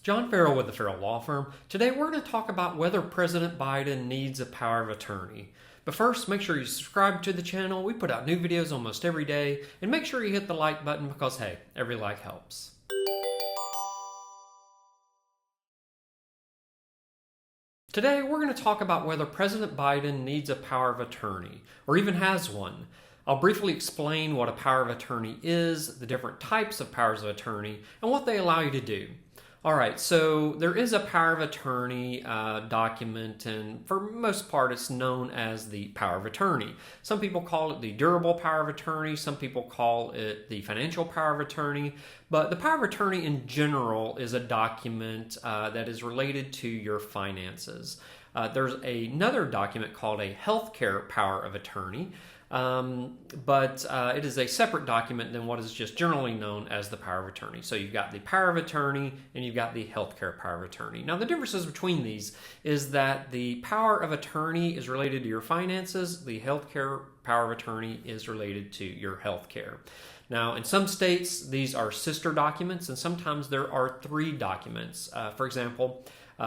John Farrell with the Farrell Law Firm. Today we're going to talk about whether President Biden needs a power of attorney. But first, make sure you subscribe to the channel. We put out new videos almost every day. And make sure you hit the like button because, hey, every like helps. Today we're going to talk about whether President Biden needs a power of attorney, or even has one. I'll briefly explain what a power of attorney is, the different types of powers of attorney, and what they allow you to do. Alright, so there is a power of attorney document, and for most part it's known as the power of attorney. Some people call it the durable power of attorney, some people call it the financial power of attorney, but the power of attorney in general is a document that is related to your finances. There's another document called a healthcare power of attorney, but it is a separate document than what is just generally known as the power of attorney. So you've got the power of attorney and you've got the healthcare power of attorney. Now the differences between these is that the power of attorney is related to your finances, the healthcare power of attorney is related to your healthcare. Now, in some states, these are sister documents, and sometimes there are three documents. For example,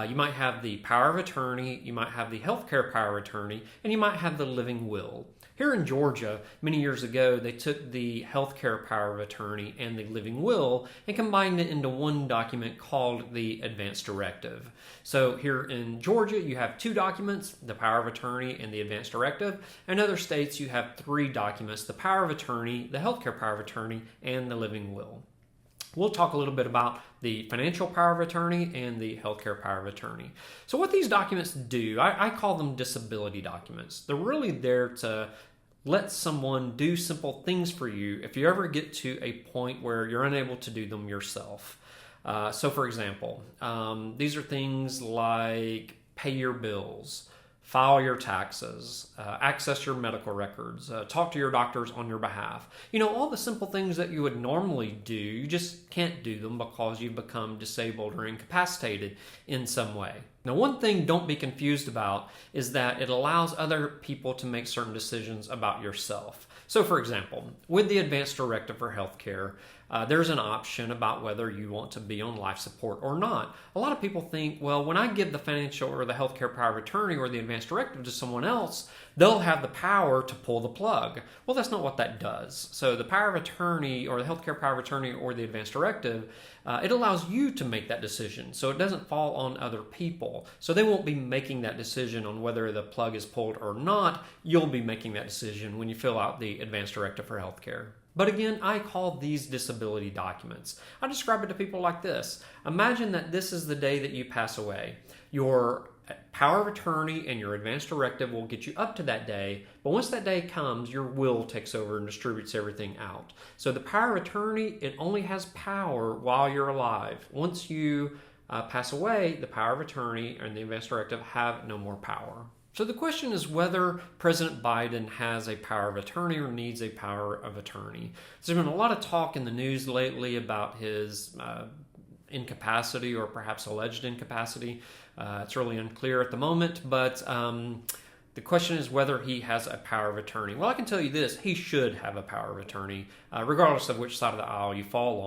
you might have the power of attorney, you might have the healthcare power of attorney, and you might have the living will. Here in Georgia, many years ago, they took the healthcare power of attorney and the living will and combined it into one document called the advance directive. So here in Georgia, you have two documents, the power of attorney and the advance directive. In other states, you have three documents, the power of attorney, the healthcare power of attorney, and the living will. We'll talk a little bit about the financial power of attorney and the healthcare power of attorney. So what these documents do, I call them disability documents. They're really there to let someone do simple things for you if you ever get to a point where you're unable to do them yourself. So for example, these are things like pay your bills, file your taxes, access your medical records, talk to your doctors on your behalf. You know, all the simple things that you would normally do, you just can't do them because you've become disabled or incapacitated in some way. Now, one thing don't be confused about is that it allows other people to make certain decisions about yourself. So, for example, with the advance directive for healthcare, there's an option about whether you want to be on life support or not. A lot of people think, well, when I give the financial or the healthcare power of attorney or the advance directive to someone else, they'll have the power to pull the plug. Well, that's not what that does. So the power of attorney or the healthcare power of attorney or the advance directive, it allows you to make that decision. So it doesn't fall on other people. So they won't be making that decision on whether the plug is pulled or not. You'll be making that decision when you fill out the advance directive for healthcare. But again, I call these disability documents. I describe it to people like this. Imagine that this is the day that you pass away. Your power of attorney and your advance directive will get you up to that day, but once that day comes, your will takes over and distributes everything out. So the power of attorney, it only has power while you're alive. Once you pass away, the power of attorney and the advance directive have no more power. So the question is whether President Biden has a power of attorney or needs a power of attorney. There's been a lot of talk in the news lately about his incapacity or perhaps alleged incapacity. It's really unclear at the moment, but the question is whether he has a power of attorney. Well, I can tell you this, he should have a power of attorney, regardless of which side of the aisle you fall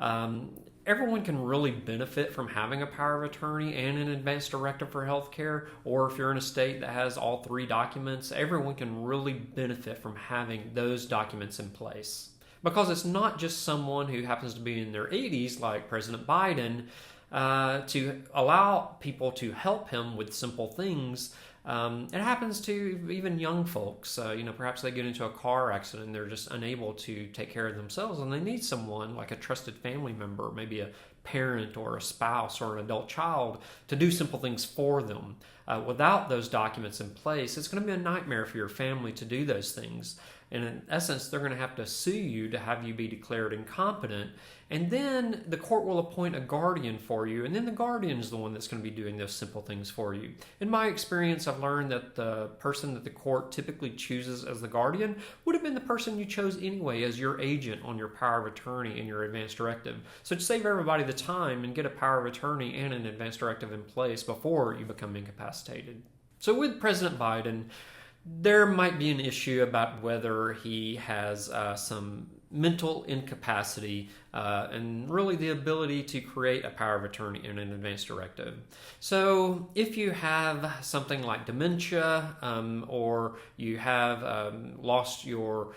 on. Everyone can really benefit from having a power of attorney and an advance directive for healthcare, or if you're in a state that has all three documents, everyone can really benefit from having those documents in place. Because it's not just someone who happens to be in their 80s, like President Biden, to allow people to help him with simple things. It happens to even young folks. Perhaps they get into a car accident and they're just unable to take care of themselves and they need someone like a trusted family member, maybe a parent or a spouse or an adult child to do simple things for them. Without those documents in place, it's going to be a nightmare for your family to do those things. And in essence, they're going to have to sue you to have you be declared incompetent. And then the court will appoint a guardian for you. And then the guardian is the one that's going to be doing those simple things for you. In my experience, I've learned that the person that the court typically chooses as the guardian would have been the person you chose anyway as your agent on your power of attorney and your advance directive. So to save everybody the time and get a power of attorney and an advance directive in place before you become incapacitated. So with President Biden, there might be an issue about whether he has some mental incapacity and really the ability to create a power of attorney in an advance directive. So if you have something like dementia or you have lost your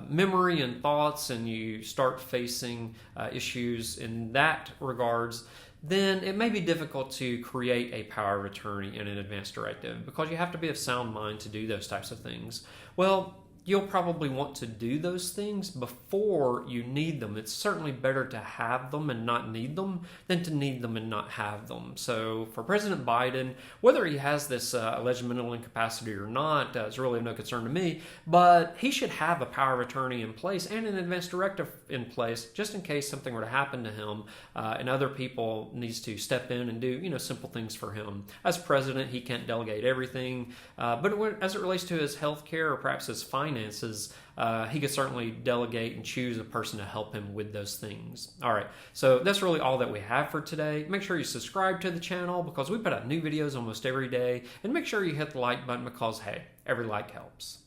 memory and thoughts and you start facing issues in that regards, then it may be difficult to create a power of attorney in an advance directive because you have to be of sound mind to do those types of things. Well, you'll probably want to do those things before you need them. It's certainly better to have them and not need them than to need them and not have them. So for President Biden, whether he has this alleged mental incapacity or not is really of no concern to me, but he should have a power of attorney in place and an advance directive in place just in case something were to happen to him and other people needs to step in and do simple things for him. As president, he can't delegate everything, but as it relates to his health care or perhaps his finances, he could certainly delegate and choose a person to help him with those things. All right, so that's really all that we have for today. Make sure you subscribe to the channel because we put out new videos almost every day, and make sure you hit the like button because, hey, every like helps.